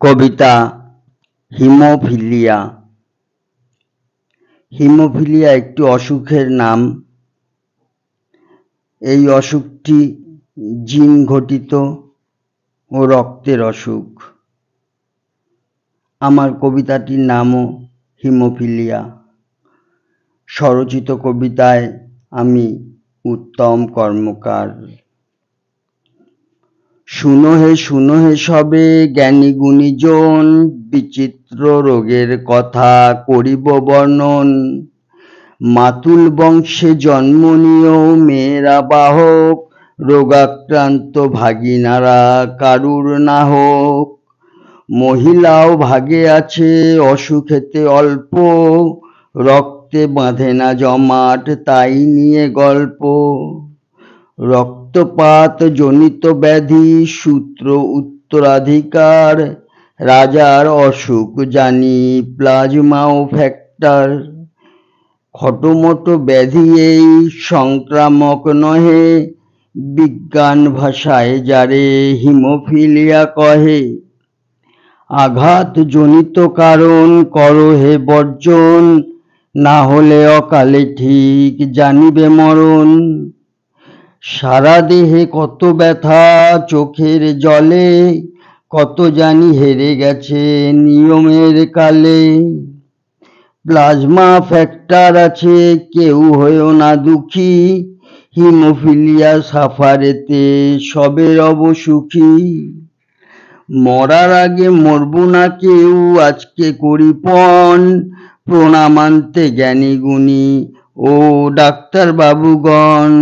কবিতা haemophilia. Haemophilia একটি অসুখের নাম। এই অসুখটি জিন ঘটিত ও রক্তের অসুখ। আমার কবিতাটির নামও হিমোফিলিয়া। স্বরচিত কবিতায় আমি উত্তম কর্মকার। শুনো হে সবে জ্ঞানী গুণীজন, বিচিত্র রোগের কথা করিব বর্ণন। মাতুল বংশে জন্ম নিয়েও মেয়েরা বাহক, রোগাক্রান্ত ভাগিনারা কারুর না হোক। মহিলাও ভাগে আছে অসুখেতে অল্প, রক্তে বাঁধে না জমাট তাই নিয়ে গল্প। রক্তপাত জনিত ব্যাধি সূত্র উত্তরাধিকার, রাজার অসুখ জানি প্লাজমা ও ফ্যাক্টর। খটোমটো ব্যাধি এই সংক্রামক নহে, বিজ্ঞান ভাষায় যারে হিমোফিলিয়া কহে। আঘাত জনিত কারণ করো হে বর্জন, না হলে অকালে ঠিক জানিবে মরণ। সারা দেহে কত ব্যথা চোখের জলে, কত জানি হেরে গেছে নিয়মের কালে। প্লাজমা ফ্যাক্টর আছে কেউ হয়েও না দুঃখী, হিমোফিলিয়া সাফারেতে সবে রব সুখী। মরার আগে মরবো না কেউ আজকে করি পণ, প্রণামান্তে জ্ঞানী গুণী ও ডাক্তার বাবুগণ।